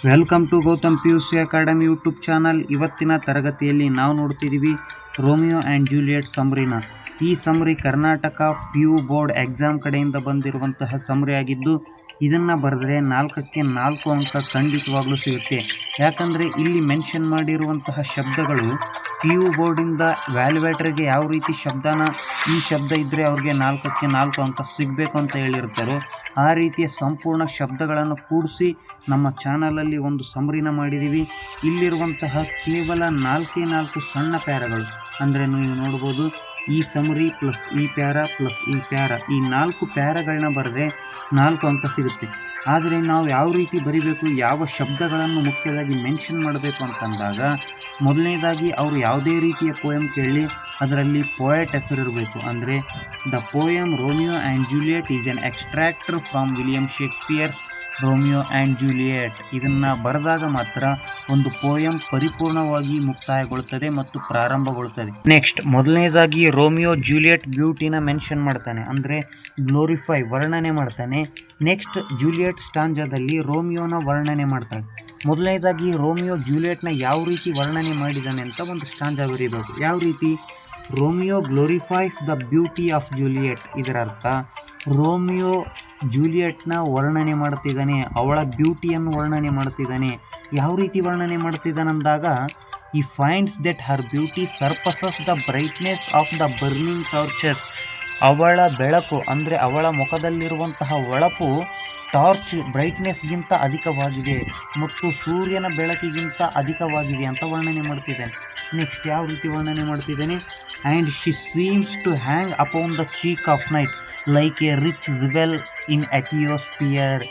Welcome to Gautam PUC academy YouTube channel. ಇವತ್ತಿನ ತರಗತಿಯಲ್ಲಿ ನಾವು ನೋಡ್ತಿದ್ದೀವಿ ರೋಮಿಯೋ ಆ್ಯಂಡ್ ಜೂಲಿಯಟ್ ಸಮರಿನ. ಈ summary Karnataka PU board exam ಕಡೆಯಿಂದ ಬಂದಿರುವಂತಹ ಸಮರಿ ಆಗಿದ್ದು, ಇದನ್ನು ಬರೆದ್ರೆ 4ಕ್ಕೆ 4 ಅಂಕ ಖಂಡಿತವಾಗ್ಲೂ ಸಿಗುತ್ತೆ. ಯಾಕಂದರೆ ಇಲ್ಲಿ ಮೆನ್ಷನ್ ಮಾಡಿರುವಂತಹ ಶಬ್ದಗಳು PU ಬೋರ್ಡಿಂದ ವ್ಯಾಲ್ಯುವೇಟರ್ಗೆ ಯಾವ ರೀತಿ ಈ ಶಬ್ದ ಇದ್ದರೆ ಅವ್ರಿಗೆ 4ಕ್ಕೆ 4 ಅಂಕ ಸಿಗಬೇಕು ಅಂತ ಹೇಳಿರ್ತಾರೋ ಆ ರೀತಿಯ ಸಂಪೂರ್ಣ ಶಬ್ದಗಳನ್ನು ಕೂಡಿಸಿ ನಮ್ಮ ಚಾನಲಲ್ಲಿ ಒಂದು ಸಮರಿನ ಮಾಡಿದ್ದೀವಿ. ಇಲ್ಲಿರುವಂತಹ ಕೇವಲ 4 ಸಣ್ಣ ಪ್ಯಾರಗಳು, ಅಂದರೆ ನೀವು ನೋಡ್ಬೋದು ಈ ಸಮರಿ ಪ್ಲಸ್ ಈ ಪ್ಯಾರ ಪ್ಲಸ್ ಈ ಪ್ಯಾರ, ಈ 4 ಪ್ಯಾರಗಳನ್ನ ಬರೆದ್ರೆ 4 ಅಂಕ ಸಿಗುತ್ತೆ. ಆದರೆ ನಾವು ಯಾವ ರೀತಿ ಬರಿಬೇಕು, ಯಾವ ಶಬ್ದಗಳನ್ನು ಮುಖ್ಯವಾಗಿ ಮೆನ್ಷನ್ ಮಾಡಬೇಕು ಅಂತಂದಾಗ, ಮೊದಲನೇದಾಗಿ ಅವರು ಯಾವುದೇ ರೀತಿಯ ಪೋಯಮ್ ಕೇಳಿ ಅದರಲ್ಲಿ ಪೋಯೆಟ್ ಹೆಸರಿರಬೇಕು. ಅಂದರೆ the poem Romeo and Juliet is N extractor from William ಶೇಕ್ಸ್ಪಿಯರ್ಸ್ Romeo and Juliet. ಇದನ್ನು ಬರೆದಾಗ ಮಾತ್ರ ಒಂದು ಪೋಯಮ್ ಪರಿಪೂರ್ಣವಾಗಿ ಮುಕ್ತಾಯಗೊಳ್ಳುತ್ತದೆ ಮತ್ತು ಪ್ರಾರಂಭಗೊಳ್ಳುತ್ತದೆ. ನೆಕ್ಸ್ಟ್, ಮೊದಲನೇದಾಗಿ ರೋಮಿಯೋ ಜೂಲಿಯಟ್ ಬ್ಯೂಟಿನ ಮೆನ್ಷನ್ ಮಾಡ್ತಾನೆ, ಅಂದರೆ ಗ್ಲೋರಿಫೈ ವರ್ಣನೆ ಮಾಡ್ತಾನೆ. ನೆಕ್ಸ್ಟ್, ಜೂಲಿಯಟ್ ಸ್ಟಾಂಜಾದಲ್ಲಿ ರೋಮಿಯೋನ ವರ್ಣನೆ ಮಾಡ್ತಾನೆ. ಮೊದಲನೇದಾಗಿ ರೋಮಿಯೋ ಜೂಲಿಯಟ್ನ ಯಾವ ರೀತಿ ವರ್ಣನೆ ಮಾಡಿದ್ದಾನೆ ಅಂತ ಒಂದು ಸ್ಟಾಂಜಾ ಬರೀಬೇಕು. ಯಾವ ರೀತಿ? Romeo glorifies the beauty of Juliet. ಇದರ ಅರ್ಥ ರೋಮಿಯೋ ಜೂಲಿಯಟ್ನ ವರ್ಣನೆ ಮಾಡ್ತಿದ್ದಾನೆ, ಅವಳ ಬ್ಯೂಟಿಯನ್ನು ವರ್ಣನೆ ಮಾಡ್ತಿದ್ದಾನೆ. ಯಾವ ರೀತಿ ವರ್ಣನೆ ಮಾಡ್ತಿದ್ದಾನಂದಾಗ, ಈ finds that her beauty surpasses the brightness of the burning torches. ಅವಳ ಬೆಳಕು, ಅಂದರೆ ಅವಳ ಮುಖದಲ್ಲಿರುವಂತಹ ಹೊಳಪು ಟಾರ್ಚ್ ಬ್ರೈಟ್ನೆಸ್ಗಿಂತ ಅಧಿಕವಾಗಿದೆ ಮತ್ತು ಸೂರ್ಯನ ಬೆಳಕಿಗಿಂತ ಅಧಿಕವಾಗಿದೆ ಅಂತ ವರ್ಣನೆ ಮಾಡ್ತಿದ್ದಾನೆ. ನೆಕ್ಸ್ಟ್, ಯಾವ ರೀತಿ ವರ್ಣನೆ ಮಾಡ್ತಿದ್ದಾನೆ? And she seems to hang upon the cheek of night like a rich jewel in Ethiope's ear.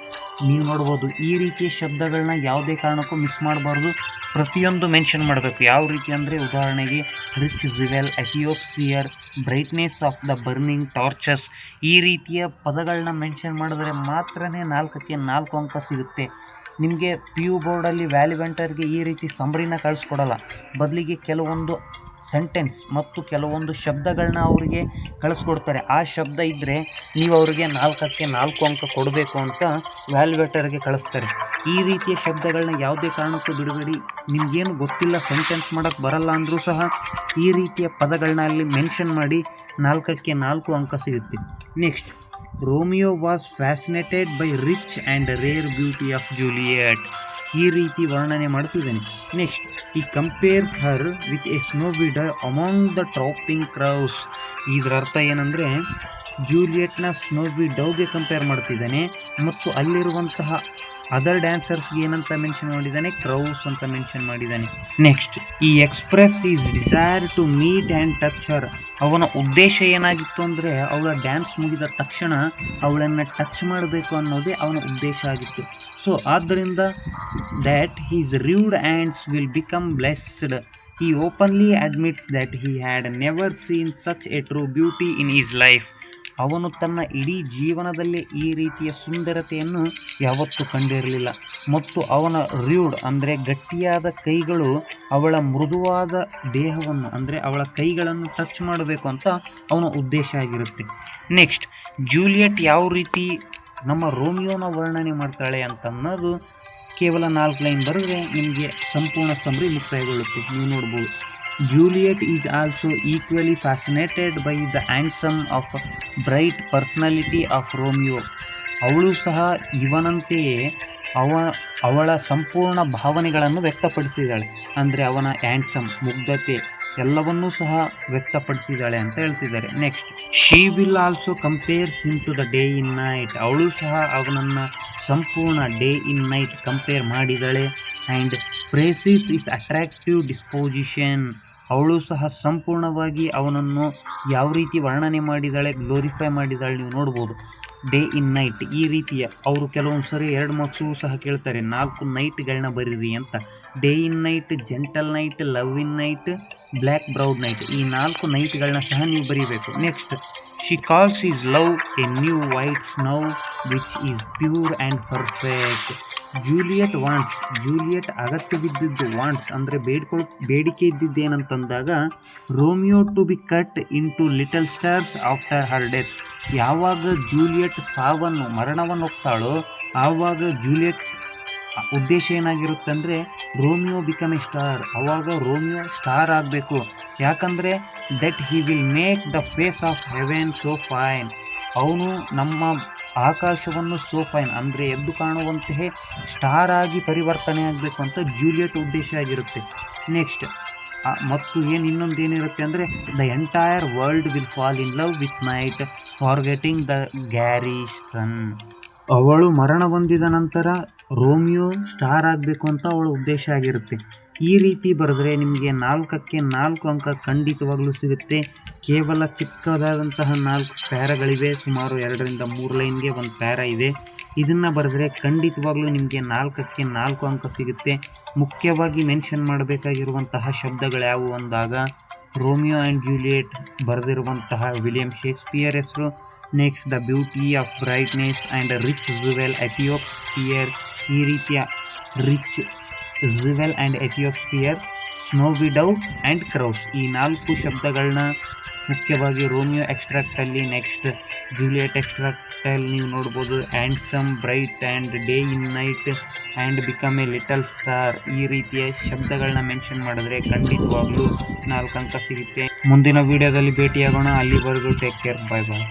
ನೀವು ನೋಡ್ಬೋದು, ಈ ರೀತಿಯ ಶಬ್ದಗಳನ್ನ ಯಾವುದೇ ಕಾರಣಕ್ಕೂ ಮಿಸ್ ಮಾಡಬಾರ್ದು, ಪ್ರತಿಯೊಂದು ಮೆನ್ಷನ್ ಮಾಡಬೇಕು. ಯಾವ ರೀತಿ ಅಂದರೆ, ಉದಾಹರಣೆಗೆ rich jewel, Ethiope's ear, brightness of the burning torches, ಈ ರೀತಿಯ ಪದಗಳನ್ನ ಮೆನ್ಷನ್ ಮಾಡಿದ್ರೆ ಮಾತ್ರ 4ಕ್ಕೆ 4 ಅಂಕ ಸಿಗುತ್ತೆ. ನಿಮಗೆ PU ಬೋರ್ಡಲ್ಲಿ ವ್ಯಾಲ್ಯುವೆಂಟರ್ಗೆ ಈ ರೀತಿ ಸಮರಿನ ಕಳಿಸ್ಕೊಡಲ್ಲ, ಬದಲಿಗೆ ಕೆಲವೊಂದು ಸೆಂಟೆನ್ಸ್ ಮತ್ತು ಕೆಲವೊಂದು ಶಬ್ದಗಳನ್ನ ಅವರಿಗೆ ಕಳಿಸ್ಕೊಡ್ತಾರೆ. ಆ ಶಬ್ದ ಇದ್ದರೆ ನೀವು ಅವರಿಗೆ 4ಕ್ಕೆ 4 ಅಂಕ ಕೊಡಬೇಕು ಅಂತ ವ್ಯಾಲ್ಯುವೇಟರ್ಗೆ ಕಳಿಸ್ತಾರೆ. ಈ ರೀತಿಯ ಶಬ್ದಗಳನ್ನ ಯಾವುದೇ ಕಾರಣಕ್ಕೂ ಬಿಡಬೇಡಿ. ನಿಮಗೇನು ಗೊತ್ತಿಲ್ಲ, ಸೆಂಟೆನ್ಸ್ ಮಾಡೋಕ್ಕೆ ಬರಲ್ಲ ಅಂದರೂ ಸಹ ಈ ರೀತಿಯ ಪದಗಳನ್ನ ಅಲ್ಲಿ ಮೆನ್ಷನ್ ಮಾಡಿ 4ಕ್ಕೆ 4 ಅಂಕ ಸಿಗುತ್ತೆ. Next, Romeo was fascinated by rich and rare beauty of Juliet. ಈ ರೀತಿ ವರ್ಣನೆ ಮಾಡ್ತಿದ್ದಾನೆ. ನೆಕ್ಸ್ಟ್, ಈ compares her with a snowy dove among the trapping crows. ಇದರ ಅರ್ಥ ಏನಂದರೆ, ಜೂಲಿಯಟ್ನ ಸ್ನೋವಿ ಡವ್ಗೆ ಕಂಪೇರ್ ಮಾಡ್ತಿದ್ದಾನೆ ಮತ್ತು ಅಲ್ಲಿರುವಂತಹ ಅದರ್ ಡ್ಯಾನ್ಸರ್ಸ್ಗೆ ಏನಂತ ಮೆನ್ಷನ್ ಮಾಡಿದ್ದಾನೆ? ಕ್ರೌಸ್ ಅಂತ ಮೆನ್ಷನ್ ಮಾಡಿದ್ದಾನೆ. ನೆಕ್ಸ್ಟ್, ಈ express his desire to meet and touch her. ಅವನ ಉದ್ದೇಶ ಏನಾಗಿತ್ತು ಅಂದರೆ, ಅವಳ ಡ್ಯಾನ್ಸ್ ಮುಗಿದ ತಕ್ಷಣ ಅವಳನ್ನು ಟಚ್ ಮಾಡಬೇಕು ಅನ್ನೋದೇ ಅವನ ಉದ್ದೇಶ ಆಗಿತ್ತು. ಸೊ ಆದ್ದರಿಂದ that his rude hands will become blessed. He openly admits that he had never seen such a true beauty in his life. ಅವನು ತನ್ನ ಇಡೀ ಜೀವನದಲ್ಲೇ ಈ ರೀತಿಯ ಸುಂದರತೆಯನ್ನು ಯಾವತ್ತೂ ಕಂಡಿರಲಿಲ್ಲ ಮತ್ತು ಅವನ ರ್ಯೂಡ್ ಅಂದರೆ ಗಟ್ಟಿಯಾದ ಕೈಗಳು ಅವಳ ಮೃದುವಾದ ದೇಹವನ್ನು, ಅಂದರೆ ಅವಳ ಕೈಗಳನ್ನು ಟಚ್ ಮಾಡಬೇಕು ಅಂತ ಅವನ ಉದ್ದೇಶ ಆಗಿರುತ್ತೆ. ನೆಕ್ಸ್ಟ್, ಜೂಲಿಯಟ್ ಯಾವ ರೀತಿ ನಮ್ಮ ರೋಮಿಯೋನ ವರ್ಣನೆ ಮಾಡ್ತಾಳೆ ಅಂತನ್ನೋದು ಕೇವಲ 4 ಲೈನ್ ಬರೆದ್ರೆ ನಿಮಗೆ ಸಂಪೂರ್ಣ ಸಮರಿ ಮುಕ್ತಾಯಗೊಳ್ಳುತ್ತೆ. ನೀವು ನೋಡ್ಬೋದು, Juliet is also equally fascinated by the handsome of bright personality of Romeo. ಅವಳು ಸಹ ಇವನಂತೆಯೇ ಅವಳ ಸಂಪೂರ್ಣ ಭಾವನೆಗಳನ್ನು ವ್ಯಕ್ತಪಡಿಸಿದ್ದಾಳೆ. ಅಂದರೆ ಅವನ ಹ್ಯಾಂಡ್ಸಮ್, ಮುಗ್ಧತೆ ಎಲ್ಲವನ್ನೂ ಸಹ ವ್ಯಕ್ತಪಡಿಸಿದ್ದಾಳೆ ಅಂತ ಹೇಳ್ತಿದ್ದಾರೆ. Next, she will also compares him to the day in night. ಅವಳು ಸಹ ಅವನನ್ನು ಸಂಪೂರ್ಣ ಡೇ ಇನ್ ನೈಟ್ ಕಂಪೇರ್ ಮಾಡಿದ್ದಾಳೆ. And praises his attractive disposition. ಅವಳು ಸಹ ಸಂಪೂರ್ಣವಾಗಿ ಅವನನ್ನು ಯಾವ ರೀತಿ ವರ್ಣನೆ ಮಾಡಿದ್ದಾಳೆ, ಗ್ಲೋರಿಫೈ ಮಾಡಿದ್ದಾಳೆ. ನೀವು ನೋಡ್ಬೋದು, ಡೇ ಇನ್ ನೈಟ್ ಈ ರೀತಿಯ, ಅವರು ಕೆಲವೊಂದು ಸರಿ 2 ಮಾರ್ಕ್ಸು ಸಹ ಕೇಳ್ತಾರೆ, 4 ನೈಟ್ಗಳನ್ನ ಬರೀರಿ ಅಂತ. Day in night, gentle night, love in night, black brown night, ಈ 4 ನೈಟ್ಗಳನ್ನ ಸಹ ನೀವು ಬರೀಬೇಕು. Next, she calls his love a new white snow which is pure and perfect. Juliet ಅಗತ್ಯವಿದ್ದಿದ್ದು ವಾಂಟ್ಸ್ ಅಂದರೆ ಬೇಡಿಕೆ ಇದ್ದಿದ್ದೇನಂತಂದಾಗ, Romeo to be cut in to little stars after her death. ಯಾವಾಗ ಜೂಲಿಯಟ್ ಮರಣವನ್ನು ಹೋಗ್ತಾಳೋ ಆವಾಗ ಜೂಲಿಯಟ್ ಉದ್ದೇಶ ಏನಾಗಿರುತ್ತೆ ಅಂದರೆ ರೋಮಿಯೋ ಬಿಕಮ್ ಎ ಸ್ಟಾರ್. ಆವಾಗ ರೋಮಿಯೋ ಸ್ಟಾರ್ ಆಗಬೇಕು, ಯಾಕಂದರೆ that he will make the face of heaven so fine. ಅವನು ನಮ್ಮ ಆಕಾಶವನ್ನು ಸೋ ಫೈನ್ ಅಂದರೆ ಎದ್ದು ಕಾಣುವಂತೆ ಸ್ಟಾರ್ ಆಗಿ ಪರಿವರ್ತನೆ ಆಗಬೇಕು ಅಂತ ಜೂಲಿಯಟ್ ಉದ್ದೇಶ ಆಗಿರುತ್ತೆ. ನೆಕ್ಸ್ಟ್ ಮತ್ತು ಇನ್ನೊಂದು ಏನಿರುತ್ತೆ ಅಂದರೆ the entire world will fall in love with night forgetting the garrison. ಅವಳು ಮರಣ ಹೊಂದಿದ ನಂತರ ರೋಮಿಯೋ ಸ್ಟಾರ್ ಆಗಬೇಕು ಅಂತ ಅವಳ ಉದ್ದೇಶ ಆಗಿರುತ್ತೆ. ಈ ರೀತಿ ಬರೆದ್ರೆ ನಿಮಗೆ 4ಕ್ಕೆ 4 ಅಂಕ ಖಂಡಿತವಾಗ್ಲೂ ಸಿಗುತ್ತೆ. ಕೇವಲ ಚಿಕ್ಕದಾದಂತಹ 4 ಪ್ಯಾರಾಗಳಿವೆ, ಸುಮಾರು 2ರಿಂದ 3 ಲೈನ್ಗೆ ಒಂದು ಪ್ಯಾರಾ ಇದೆ. ಇದನ್ನು ಬರೆದ್ರೆ ಖಂಡಿತವಾಗ್ಲೂ ನಿಮಗೆ 4ಕ್ಕೆ 4 ಅಂಕ ಸಿಗುತ್ತೆ. ಮುಖ್ಯವಾಗಿ ಮೆನ್ಷನ್ ಮಾಡಬೇಕಾಗಿರುವಂತಹ ಶಬ್ದಗಳು ಯಾವುವು ಅಂದಾಗ ರೋಮಿಯೋ ಆ್ಯಂಡ್ ಜೂಲಿಯಟ್ ಬರೆದಿರುವಂತಹ ವಿಲಿಯಂ ಶೇಕ್ಸ್ಪಿಯರ್ ಹೆಸರು. Next the beauty of brightness and rich jewel Ethiope ear. ಈ ರೀತಿಯ rich jewel and Ethiope ear, snowy dove and crows, ಈ 4 ಶಬ್ದಗಳನ್ನ ಮುಖ್ಯವಾಗಿ ರೋಮಿಯೋ ಎಕ್ಸ್ಟ್ರಾಕ್ಟಲ್ಲಿ, ನೆಕ್ಸ್ಟ್ ಜೂಲಿಯಟ್ ಎಕ್ಸ್ಟ್ರಾಕ್ಟಲ್ಲಿ ನೀವು ನೋಡ್ಬೋದು. Handsome, bright and day in night and become a little star. ಈ ರೀತಿಯ ಶಬ್ದಗಳನ್ನ ಮೆನ್ಷನ್ ಮಾಡಿದ್ರೆ ಖಂಡಿತವಾಗ್ಲೂ 4 ಅಂಕ ಸಿಗುತ್ತೆ. ಮುಂದಿನ ವಿಡಿಯೋದಲ್ಲಿ ಭೇಟಿಯಾಗೋಣ. ಅಲ್ಲಿವರೆಗೂ ಟೇಕ್ ಕೇರ್, ಬಾಯ್ ಬಾಯ್.